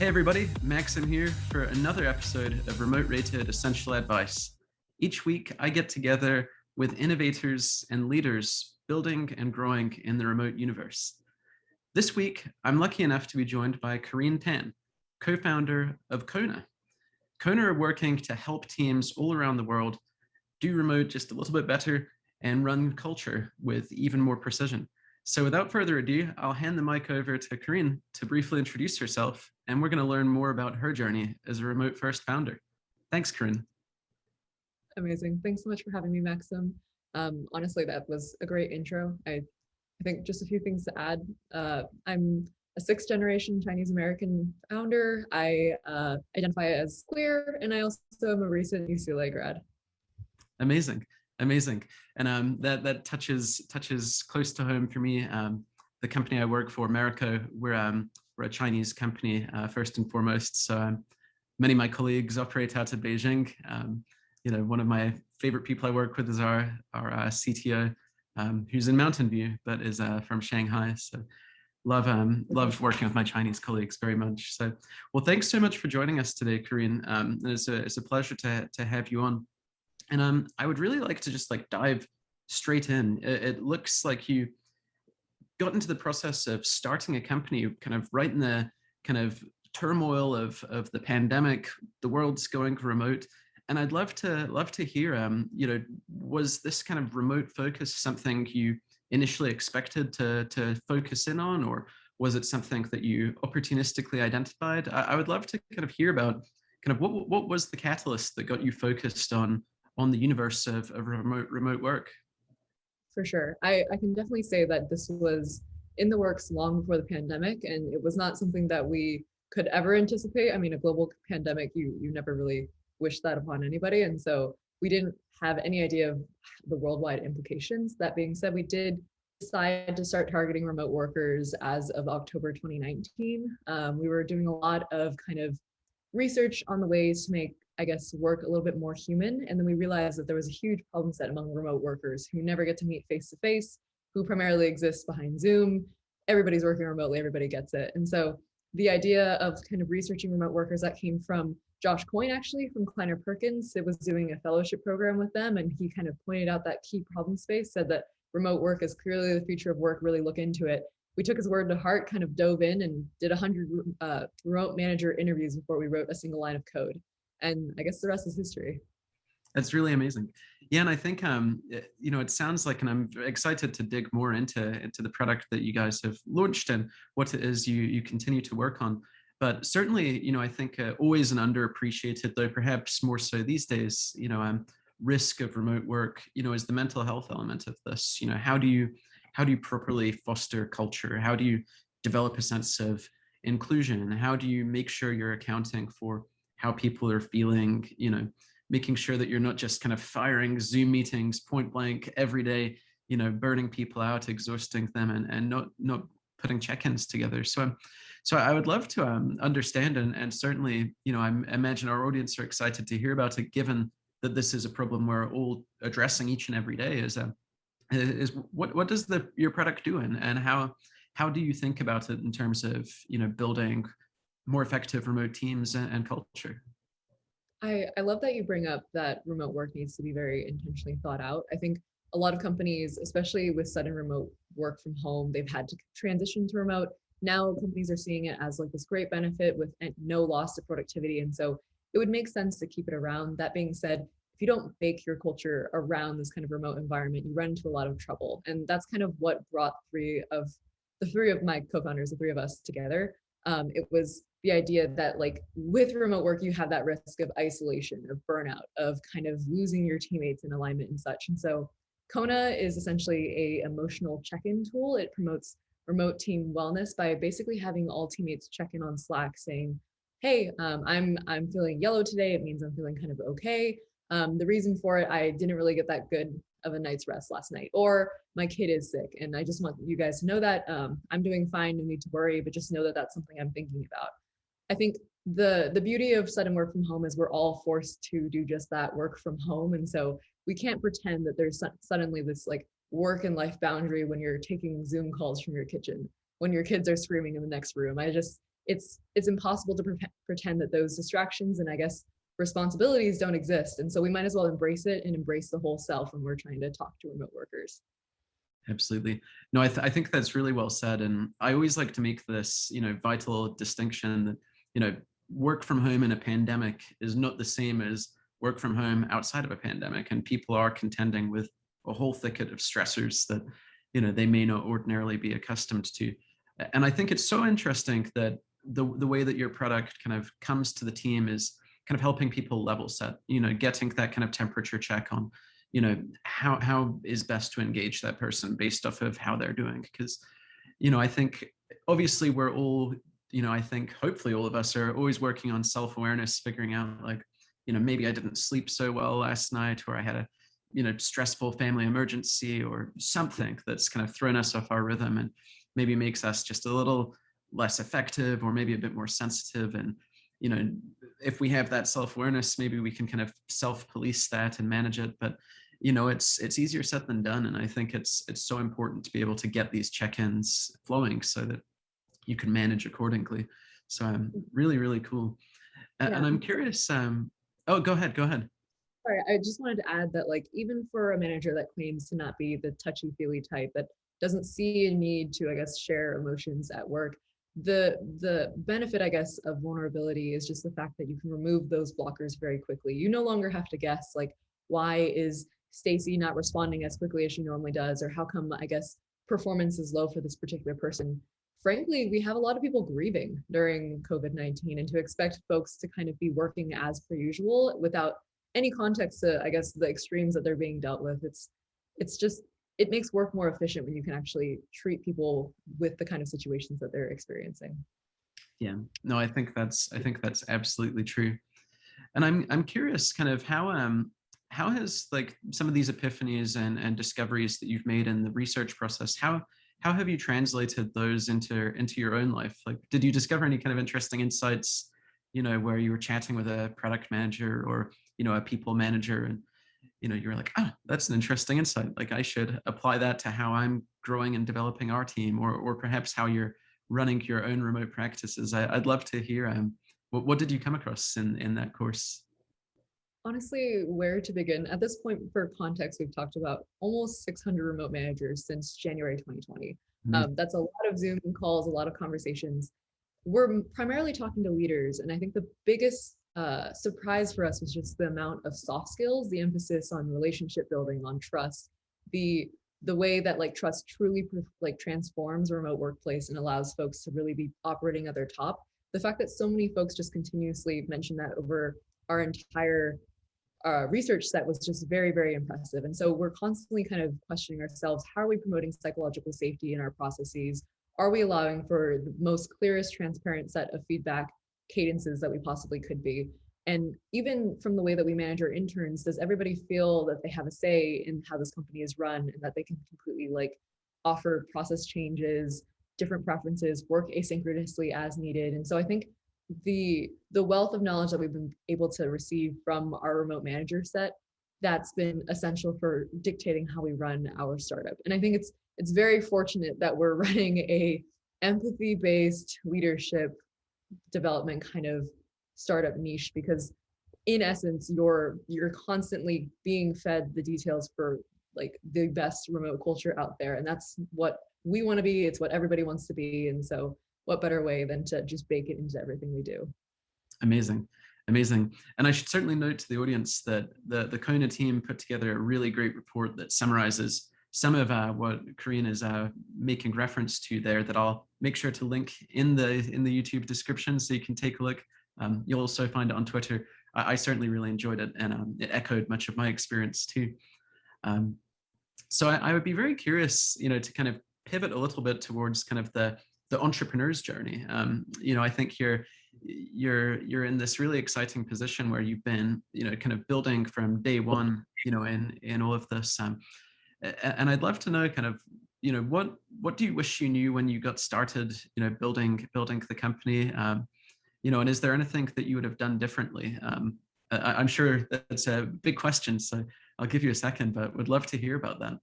Hey everybody, Maxim here for another episode of RemoteRated Essential Advice. Each week I get together with innovators and leaders building and growing in the remote universe. This week I'm lucky enough to be joined by Corine Tan, co-founder of Kona. Kona are working to help teams all around the world do remote just a little bit better and run culture with even more precision. So without further ado, I'll hand the mic over to Corine to briefly introduce herself, and we're going to learn more about her journey as a remote first founder. Thanks, Corine. Amazing. Thanks so much for having me, Maxim. Honestly, that was a great intro. I think just a few things to add. I'm a sixth generation Chinese American founder. I identify as queer, and I also am a recent UCLA grad. Amazing, amazing, and that touches close to home for me. The company I work for, Americo, we're a Chinese company first and foremost. So many of my colleagues operate out of Beijing. One of my favorite people I work with is our CTO, who's in Mountain View, but is from Shanghai. So love working with my Chinese colleagues very much. So, well, thanks so much for joining us today, Corine. It's a pleasure to have you on. And I would really like to just dive straight in. It looks like you got into the process of starting a company kind of right in the kind of turmoil of the pandemic. The world's going remote. And I'd love to hear, was this kind of remote focus something you initially expected to focus in on, or was it something that you opportunistically identified? I would love to kind of hear about kind of what was the catalyst that got you focused on the universe of remote work. For sure. I can definitely say that this was in the works long before the pandemic, and it was not something that we could ever anticipate. I mean, a global pandemic, you never really wish that upon anybody. And so we didn't have any idea of the worldwide implications. That being said, we did decide to start targeting remote workers as of October 2019. We were doing a lot of kind of research on the ways to make, I guess, work a little bit more human. And then we realized that there was a huge problem set among remote workers who never get to meet face to face, who primarily exist behind Zoom. Everybody's working remotely, everybody gets it. And so the idea of kind of researching remote workers, that came from Josh Coyne, actually, from Kleiner Perkins. It was doing a fellowship program with them, and he kind of pointed out that key problem space, said that remote work is clearly the future of work, really look into it. We took his word to heart, kind of dove in and did 100 remote manager interviews before we wrote a single line of code. And I guess the rest is history. That's really amazing. Yeah, and I think it sounds like, and I'm excited to dig more into the product that you guys have launched and what it is you continue to work on. But certainly, I think always an underappreciated, though perhaps more so these days, risk of remote work, is the mental health element of this. How do you properly foster culture? How do you develop a sense of inclusion? How do you make sure you're accounting for how people are feeling, making sure that you're not just kind of firing Zoom meetings point blank every day, burning people out, exhausting them, and not putting check-ins together. So I would love to understand, and certainly, I imagine our audience are excited to hear about it, given that this is a problem we're all addressing each and every day. Is what does your product do, and how do you think about it in terms of building more effective remote teams and culture? I love that you bring up that remote work needs to be very intentionally thought out. I think a lot of companies, especially with sudden remote work from home, they've had to transition to remote. Now companies are seeing it as like this great benefit with no loss to productivity. And so it would make sense to keep it around. That being said, if you don't bake your culture around this kind of remote environment, you run into a lot of trouble. And that's kind of what brought the three of my co-founders, the three of us together. It was the idea that like with remote work, you have that risk of isolation, of burnout, of kind of losing your teammates in alignment and such. And so Kona is essentially a emotional check-in tool. It promotes remote team wellness by basically having all teammates check in on Slack saying, hey, I'm feeling yellow today. It means I'm feeling kind of okay. The reason for it, I didn't really get that good of a night's rest last night, or my kid is sick. And I just want you guys to know that I'm doing fine, no need to worry, but just know that that's something I'm thinking about. I think the beauty of sudden work from home is we're all forced to do just that, work from home. And so we can't pretend that there's suddenly this like work and life boundary when you're taking Zoom calls from your kitchen, when your kids are screaming in the next room. it's impossible to pretend that those distractions and I guess responsibilities don't exist. And so we might as well embrace it and embrace the whole self when we're trying to talk to remote workers. Absolutely. No, I think that's really well said. And I always like to make this, vital distinction that, work from home in a pandemic is not the same as work from home outside of a pandemic. And people are contending with a whole thicket of stressors that, they may not ordinarily be accustomed to. And I think it's so interesting that the way that your product kind of comes to the team is kind of helping people level set, getting that kind of temperature check on, how is best to engage that person based off of how they're doing. Because, I think obviously we're all, I think hopefully all of us are always working on self-awareness, figuring out like, maybe I didn't sleep so well last night, or I had a, stressful family emergency or something that's kind of thrown us off our rhythm and maybe makes us just a little less effective or maybe a bit more sensitive. And, if we have that self-awareness, maybe we can kind of self-police that and manage it. But, it's easier said than done. And I think it's so important to be able to get these check-ins flowing so that you can manage accordingly. So really, really cool. Yeah. And I'm curious, oh, go ahead. Sorry, I just wanted to add that like even for a manager that claims to not be the touchy-feely type that doesn't see a need to, I guess, share emotions at work, the benefit, I guess, of vulnerability is just the fact that you can remove those blockers very quickly. You no longer have to guess like, why is Stacy not responding as quickly as she normally does, or how come, I guess, performance is low for this particular person. Frankly, we have a lot of people grieving during COVID-19, and to expect folks to kind of be working as per usual without any context to, I guess, the extremes that they're being dealt with, it's just, it makes work more efficient when you can actually treat people with the kind of situations that they're experiencing. Yeah, no, I think that's absolutely true. And I'm curious kind of how has like some of these epiphanies and discoveries that you've made in the research process, how have you translated those into your own life? Like, did you discover any kind of interesting insights, where you were chatting with a product manager or, a people manager, and, you were like, that's an interesting insight. Like I should apply that to how I'm growing and developing our team, or perhaps how you're running your own remote practices. I'd love to hear, what did you come across in that course? Honestly, where to begin? At this point, for context, we've talked about almost 600 remote managers since January 2020. That's a lot of Zoom calls, a lot of conversations. We're primarily talking to leaders, and I think the biggest surprise for us was just the amount of soft skills, the emphasis on relationship building, on trust, the way that like trust truly like transforms a remote workplace and allows folks to really be operating at their top. The fact that so many folks just continuously mention that over our entire research set was just very, very impressive. And so we're constantly kind of questioning ourselves, how are we promoting psychological safety in our processes? Are we allowing for the most clearest, transparent set of feedback cadences that we possibly could be? And even from the way that we manage our interns, does everybody feel that they have a say in how this company is run and that they can completely like offer process changes, different preferences, work asynchronously as needed? And so I think the wealth of knowledge that we've been able to receive from our remote manager set, that's been essential for dictating how we run our startup. And I think it's very fortunate that we're running a empathy-based leadership development kind of startup niche, because in essence, you're constantly being fed the details for like the best remote culture out there. And that's what we want to be. It's what everybody wants to be. And so what better way than to just bake it into everything we do? Amazing. And I should certainly note to the audience that the Kona team put together a really great report that summarizes some of what Corine is making reference to there, that I'll make sure to link in the YouTube description so you can take a look. You'll also find it on Twitter. I certainly really enjoyed it, and it echoed much of my experience too. So I would be very curious, to kind of pivot a little bit towards kind of the entrepreneur's journey. I think you're in this really exciting position where you've been, kind of building from day one, in all of this. And I'd love to know kind of, what do you wish you knew when you got started, building the company, and is there anything that you would have done differently? I'm sure that's a big question, so I'll give you a second, but would love to hear about that.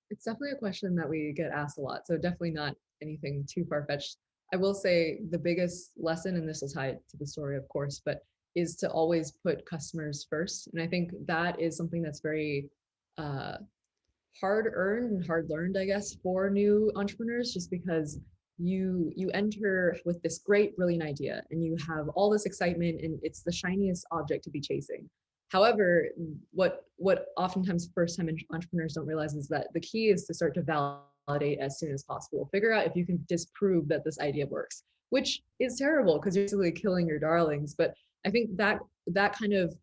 It's definitely a question that we get asked a lot. So definitely not anything too far-fetched. I will say the biggest lesson, and this will tie it to the story, of course, but is to always put customers first. And I think that is something that's very uh, hard earned and hard learned, I guess, for new entrepreneurs, just because you enter with this great, brilliant idea and you have all this excitement and it's the shiniest object to be chasing. However, what oftentimes first time entrepreneurs don't realize is that the key is to start to validate as soon as possible. Figure out if you can disprove that this idea works, which is terrible because you're basically killing your darlings. But I think that kind of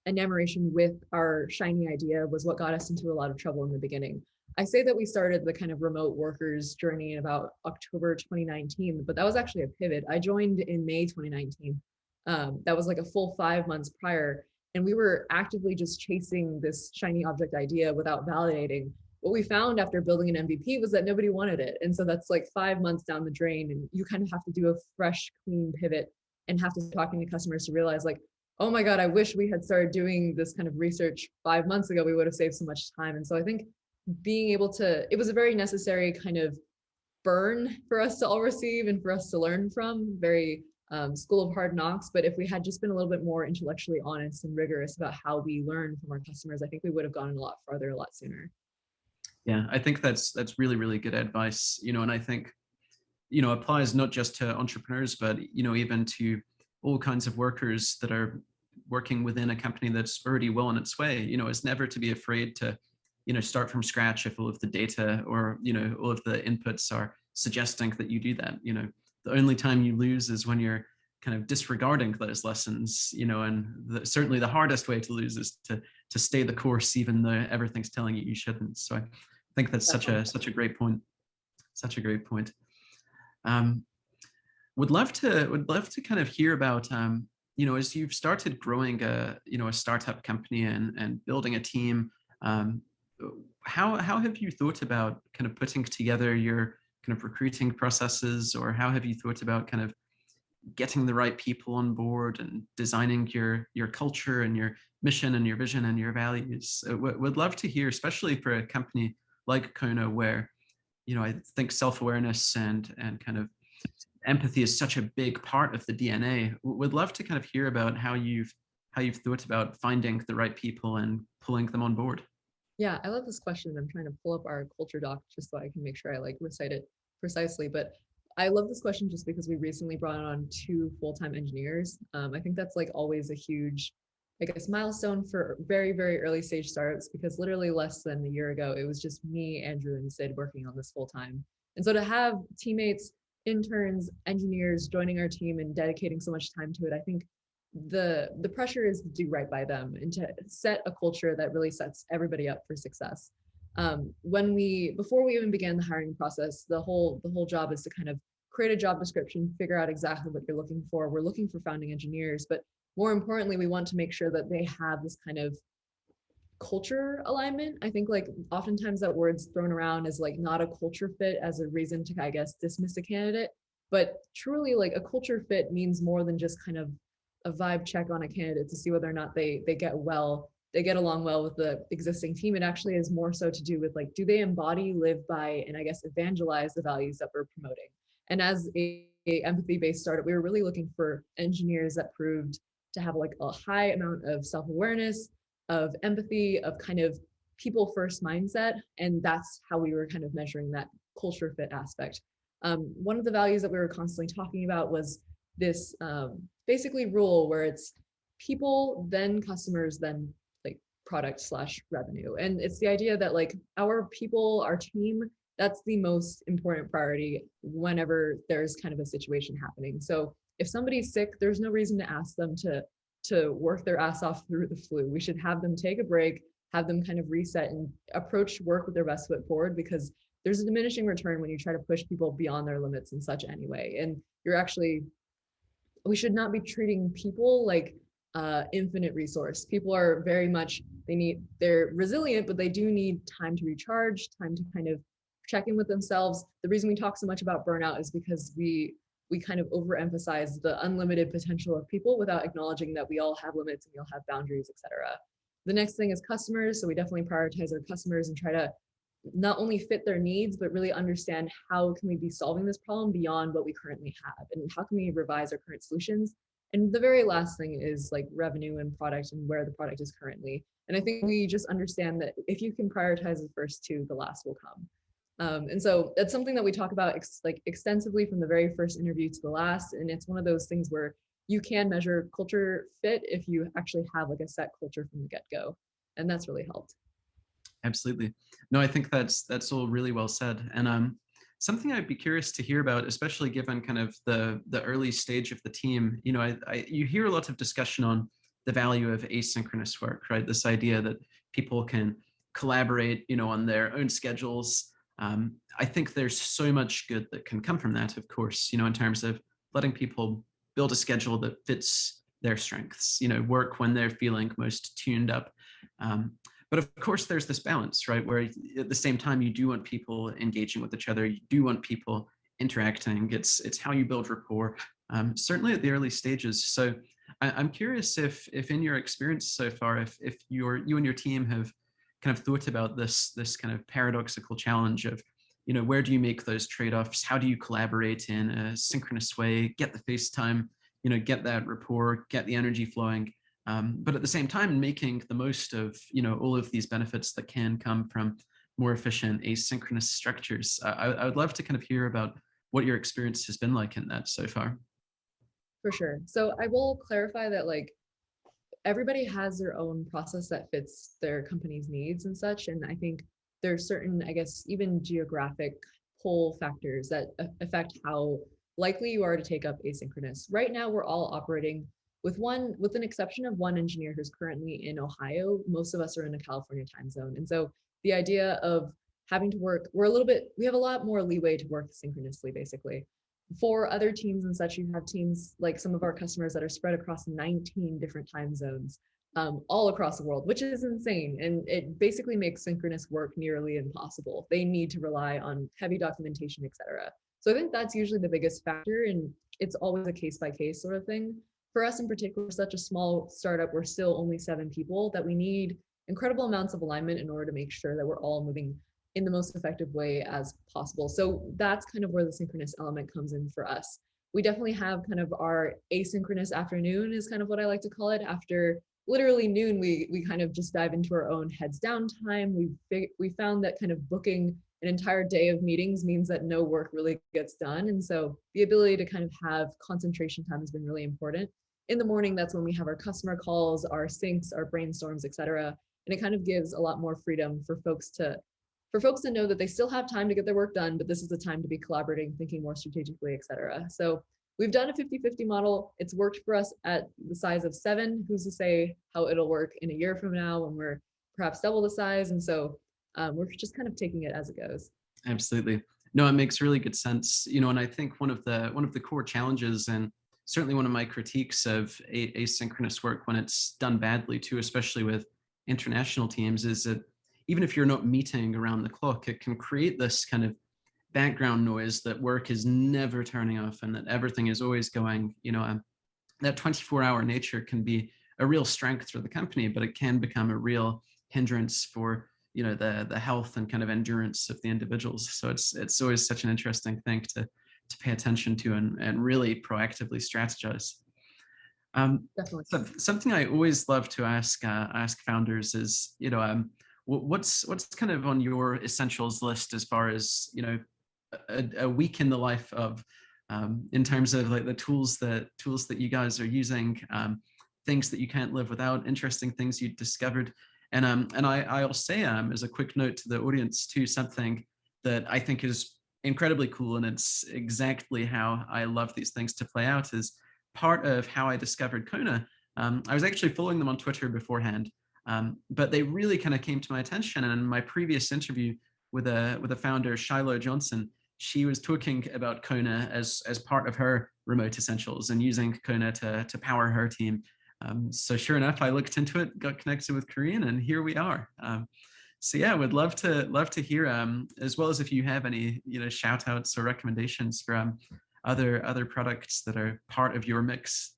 enamoration with our shiny idea was what got us into a lot of trouble in the beginning. I say that we started the kind of remote workers journey in about October 2019, but that was actually a pivot. I joined in May 2019. That was like a full 5 months prior. And we were actively just chasing this shiny object idea without validating. What we found after building an MVP was that nobody wanted it. And so that's like 5 months down the drain. And you kind of have to do a fresh, clean pivot and have to start talking to customers to realize, like, oh my God, I wish we had started doing this kind of research 5 months ago. We would have saved so much time. And so I think being able to, it was a very necessary kind of burn for us to all receive and for us to learn from, very school of hard knocks. But if we had just been a little bit more intellectually honest and rigorous about how we learn from our customers, I think we would have gone a lot farther a lot sooner. Yeah, I think that's really, really good advice, and I think, applies not just to entrepreneurs, but, even to all kinds of workers that are working within a company that's already well on its way. Is never to be afraid to, start from scratch if all of the data or, all of the inputs are suggesting that you do that. The only time you lose is when you're kind of disregarding those lessons, and certainly the hardest way to lose is to stay the course, even though everything's telling you shouldn't. So I think that's such a great point. Such a great point. Would love to kind of hear about, as you've started growing a startup company and building a team, how have you thought about kind of putting together your kind of recruiting processes, or how have you thought about kind of getting the right people on board and designing your culture and your mission and your vision and your values? Would love to hear, especially for a company like Kona, where, I think self-awareness and kind of empathy is such a big part of the DNA. Would love to kind of hear about how you've thought about finding the right people and pulling them on board. Yeah, I love this question. I'm trying to pull up our culture doc just so I can make sure I like recite it precisely. But I love this question just because we recently brought on 2 full-time engineers. I think that's like always a huge, I guess, milestone for very, very early stage startups, because literally less than a year ago, it was just me, Andrew, and Sid working on this full time. And so to have teammates, interns, engineers joining our team and dedicating so much time to it, I think the pressure is to do right by them and to set a culture that really sets everybody up for success. Before we even began the hiring process, the whole job is to kind of create a job description, figure out exactly what you're looking for. We're looking for founding engineers, but more importantly, we want to make sure that they have this kind of culture alignment. I think like oftentimes that word's thrown around as like not a culture fit as a reason to, I guess, dismiss a candidate. But truly, like, a culture fit means more than just kind of a vibe check on a candidate to see whether or not they get along well with the existing team. It actually is more so to do with, like, do they embody, live by, and I guess evangelize the values that we're promoting. And as a empathy-based startup, we were really looking for engineers that proved to have like a high amount of self-awareness, of empathy, of kind of people first mindset. And that's how we were kind of measuring that culture fit aspect. One of the values that we were constantly talking about was this basically rule where it's people, then customers, then like product / revenue. And it's the idea that like our people, our team, that's the most important priority whenever there's kind of a situation happening. So if somebody's sick, there's no reason to ask them to work their ass off through the flu. We should have them take a break, have them kind of reset and approach work with their best foot forward, because there's a diminishing return when you try to push people beyond their limits and such anyway. And we should not be treating people like infinite resource. People are very much, they're resilient, but they do need time to recharge, time to kind of check in with themselves. The reason we talk so much about burnout is because we kind of overemphasize the unlimited potential of people without acknowledging that we all have limits and we all have boundaries, etc. The next thing is customers. So we definitely prioritize our customers and try to not only fit their needs, but really understand how can we be solving this problem beyond what we currently have, and how can we revise our current solutions. And the very last thing is like revenue and product and where the product is currently. And I think we just understand that if you can prioritize the first two, the last will come. And so that's something that we talk about like extensively from the very first interview to the last. And it's one of those things where you can measure culture fit if you actually have like a set culture from the get-go. And that's really helped. Absolutely. No, I think that's all really well said. And something I'd be curious to hear about, especially given kind of the early stage of the team, you know, you hear a lot of discussion on the value of asynchronous work, right? This idea that people can collaborate, you know, on their own schedules. I think there's so much good that can come from that, of course, you know, in terms of letting people build a schedule that fits their strengths, you know, work when they're feeling most tuned up. But of course, there's this balance, right? Where at the same time, you do want people engaging with each other. You do want people interacting. It's how you build rapport, certainly at the early stages. So I'm curious if in your experience so far, if you and your team have kind of thought about this kind of paradoxical challenge of, you know, where do you make those trade-offs? How do you collaborate in a synchronous way, get the face time, you know, get that rapport, get the energy flowing, but at the same time making the most of, you know, all of these benefits that can come from more efficient asynchronous structures. I would love to kind of hear about what your experience has been like in that so far. For sure. So I will clarify that like everybody has their own process that fits their company's needs and such. And I think there's certain, I guess, even geographic pull factors that affect how likely you are to take up asynchronous. Right now, we're all operating with an exception of one engineer who's currently in Ohio. Most of us are in the California time zone. And so the idea of having to work, we have a lot more leeway to work synchronously, basically. For other teams and such, you have teams like some of our customers that are spread across 19 different time zones, all across the world, which is insane. And it basically makes synchronous work nearly impossible. They need to rely on heavy documentation, et cetera. So I think that's usually the biggest factor. And it's always a case by case sort of thing. For us in particular, such a small startup, we're still only 7 people, that we need incredible amounts of alignment in order to make sure that we're all moving in the most effective way as possible. So that's kind of where the synchronous element comes in for us. We definitely have kind of our asynchronous afternoon is kind of what I like to call it. After literally noon, we kind of just dive into our own heads down time. We found that kind of booking an entire day of meetings means that no work really gets done. And so the ability to kind of have concentration time has been really important. In the morning, that's when we have our customer calls, our syncs, our brainstorms, et cetera. And it kind of gives a lot more freedom for folks to know that they still have time to get their work done, but this is the time to be collaborating, thinking more strategically, et cetera. So we've done a 50-50 model. It's worked for us at the size of 7. Who's to say how it'll work in a year from now when we're perhaps double the size? And so we're just kind of taking it as it goes. Absolutely. No, it makes really good sense. You know, and I think one of the core challenges, and certainly one of my critiques of asynchronous work when it's done badly too, especially with international teams, is that even if you're not meeting around the clock, it can create this kind of background noise that work is never turning off and that everything is always going. You know, that 24-hour nature can be a real strength for the company, but it can become a real hindrance for, you know, the health and kind of endurance of the individuals. So it's always such an interesting thing to pay attention to and really proactively strategize. Definitely. So something I always love to ask founders is, you know, what's kind of on your essentials list as far as, you know, a week in the life of, in terms of like the tools that you guys are using, things that you can't live without, interesting things you discovered. And I'll say, as a quick note to the audience too, something that I think is incredibly cool, and it's exactly how I love these things to play out, is part of how I discovered Kona. I was actually following them on Twitter beforehand, but they really kind of came to my attention. And in my previous interview with a founder, Shiloh Johnson, she was talking about Kona as part of her remote essentials and using Kona to power her team. So sure enough, I looked into it, got connected with Corine, and here we are. So yeah, would love to hear, as well as if you have any, you know, shout outs or recommendations for other products that are part of your mix.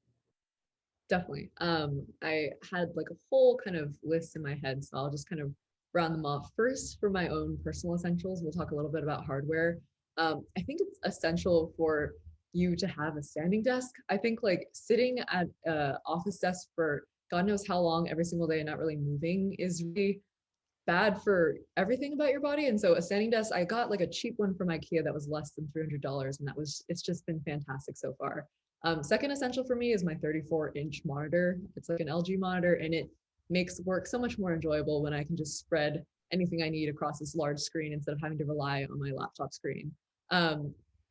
Definitely. I had like a whole kind of list in my head, so I'll just kind of round them off. First, for my own personal essentials, we'll talk a little bit about hardware. I think it's essential for you to have a standing desk. I think like sitting at an office desk for God knows how long every single day and not really moving is really bad for everything about your body. And so a standing desk, I got like a cheap one from IKEA that was less than $300, and it's just been fantastic so far. Second essential for me is my 34-inch monitor. It's like an LG monitor, and it makes work so much more enjoyable when I can just spread anything I need across this large screen instead of having to rely on my laptop screen.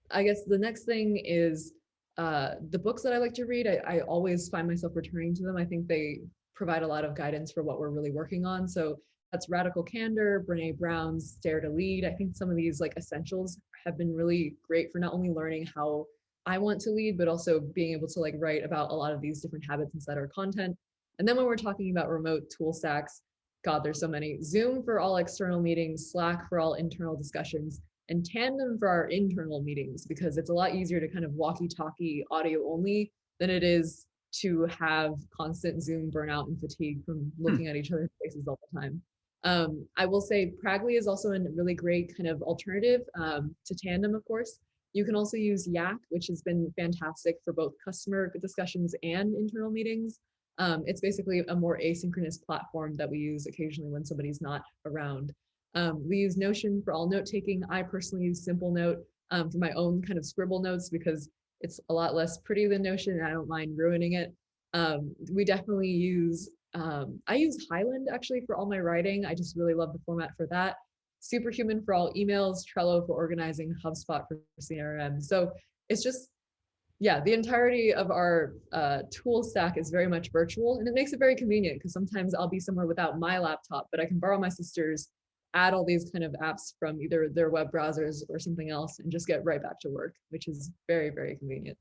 I guess the next thing is the books that I like to read. I always find myself returning to them. I think they provide a lot of guidance for what we're really working on. So that's Radical Candor, Brene Brown's Dare to Lead. I think some of these like essentials have been really great for not only learning how I want to lead, but also being able to like write about a lot of these different habits inside our content. And then when we're talking about remote tool stacks, God, there's so many. Zoom for all external meetings, Slack for all internal discussions, and Tandem for our internal meetings, because it's a lot easier to kind of walkie-talkie audio only than it is to have constant Zoom burnout and fatigue from looking at each other's faces all the time. I will say Pragly is also a really great kind of alternative to Tandem, of course. You can also use Yak, which has been fantastic for both customer discussions and internal meetings. It's basically a more asynchronous platform that we use occasionally when somebody's not around. We use Notion for all note taking. I personally use Simple Note for my own kind of scribble notes because it's a lot less pretty than Notion and I don't mind ruining it. We definitely use, I use Highland actually for all my writing. I just really love the format for that. Superhuman for all emails, Trello for organizing, HubSpot for CRM. So it's just, yeah, the entirety of our tool stack is very much virtual, and it makes it very convenient because sometimes I'll be somewhere without my laptop, but I can borrow my sister's, add all these kind of apps from either their web browsers or something else and just get right back to work, which is very, very convenient.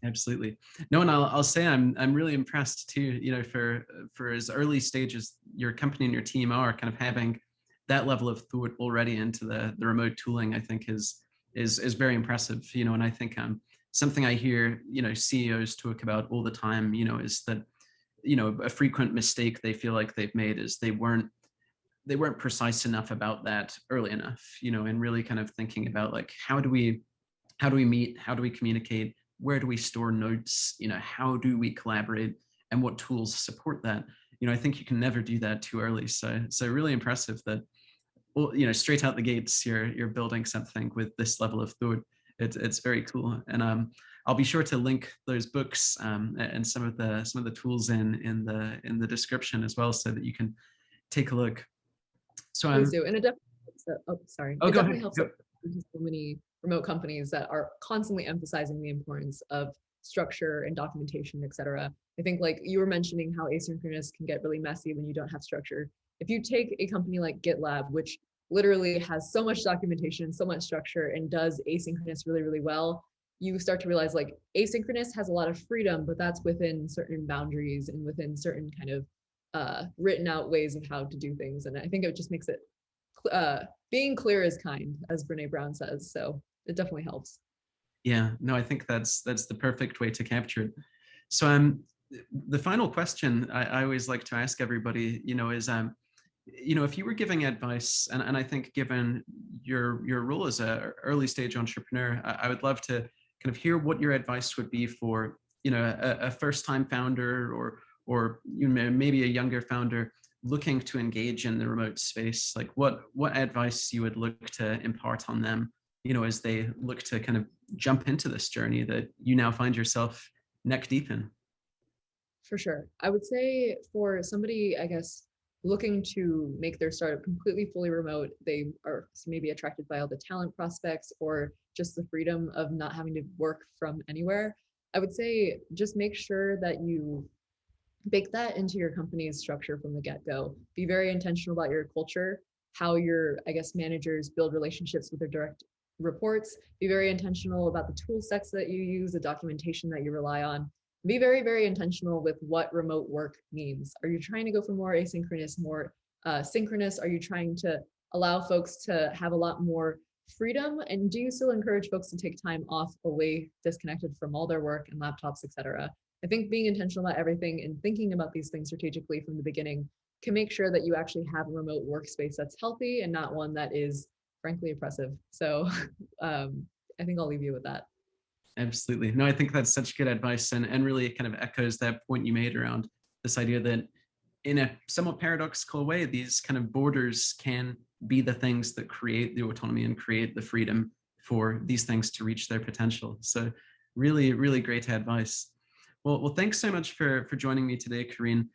Absolutely. No, and I'll say I'm really impressed too, you know, for as early stages your company and your team are, kind of having that level of thought already into the remote tooling, I think is very impressive, you know. And I think something I hear, you know, CEOs talk about all the time, you know, is that, you know, a frequent mistake they feel like they've made is they weren't precise enough about that early enough, you know, and really kind of thinking about like, how do we meet, how do we communicate, where do we store notes, you know, how do we collaborate, and what tools support that. You know, I think you can never do that too early. So really impressive that, well, you know, straight out the gates you're building something with this level of thought. It's very cool. And I'll be sure to link those books and some of the tools in the description as well, so that you can take a look. So Please do. And it definitely helps. Oh, sorry. Oh, it go definitely ahead. helps that there's so many remote companies that are constantly emphasizing the importance of structure and documentation, et cetera. I think like you were mentioning how asynchronous can get really messy when you don't have structure. If you take a company like GitLab, which literally has so much documentation, so much structure, and does asynchronous really, really well, you start to realize like asynchronous has a lot of freedom, but that's within certain boundaries and within certain kind of written out ways of how to do things. And I think it just makes it, being clear is kind, as Brene Brown says. So it definitely helps. Yeah, no, I think that's the perfect way to capture it. So the final question I always like to ask everybody, you know, is you know, if you were giving advice, and I think given your role as a early stage entrepreneur, I would love to kind of hear what your advice would be for, you know, a first time founder or you know, maybe a younger founder looking to engage in the remote space. Like what advice you would look to impart on them, you know, as they look to kind of jump into this journey that you now find yourself neck deep in. For sure. I would say for somebody, I guess, looking to make their startup completely fully remote, they are maybe attracted by all the talent prospects or just the freedom of not having to work from anywhere. I would say just make sure that you bake that into your company's structure from the get-go. Be very intentional about your culture, how your, I guess, managers build relationships with their direct reports. Be very intentional about the tool sets that you use, the documentation that you rely on. Be very, very intentional with what remote work means. Are you trying to go for more asynchronous, more synchronous? Are you trying to allow folks to have a lot more freedom? And do you still encourage folks to take time off away, disconnected from all their work and laptops, et cetera? I think being intentional about everything and thinking about these things strategically from the beginning can make sure that you actually have a remote workspace that's healthy and not one that is frankly oppressive. So I think I'll leave you with that. Absolutely. No, I think that's such good advice, and really kind of echoes that point you made around this idea that in a somewhat paradoxical way, these kind of borders can be the things that create the autonomy and create the freedom for these things to reach their potential. So really, really great advice. Well, thanks so much for joining me today, Corine.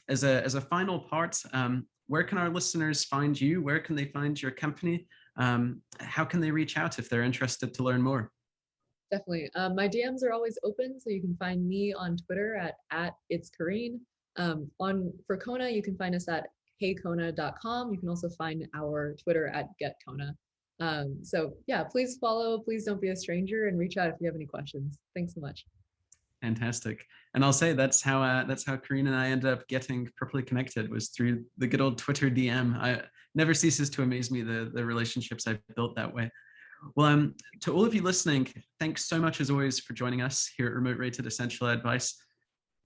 As a final part, where can our listeners find you? Where can they find your company? How can they reach out if they're interested to learn more? Definitely. My DMs are always open, so you can find me on Twitter at it's Corine. For Kona, you can find us at heykona.com. You can also find our Twitter at getkona. So yeah, please follow, please don't be a stranger, and reach out if you have any questions. Thanks so much. Fantastic. And I'll say that's how Corine and I ended up getting properly connected, was through the good old Twitter DM. I never ceases to amaze me the relationships I've built that way. Well, to all of you listening, thanks so much as always for joining us here at RemoteRated Essential Advice.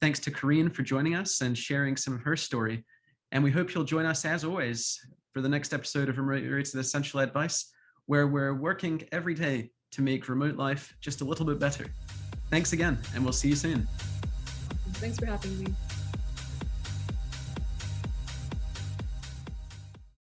Thanks to Corine for joining us and sharing some of her story. And we hope you'll join us as always for the next episode of RemoteRated Essential Advice, where we're working every day to make remote life just a little bit better. Thanks again, and we'll see you soon. Thanks for having me.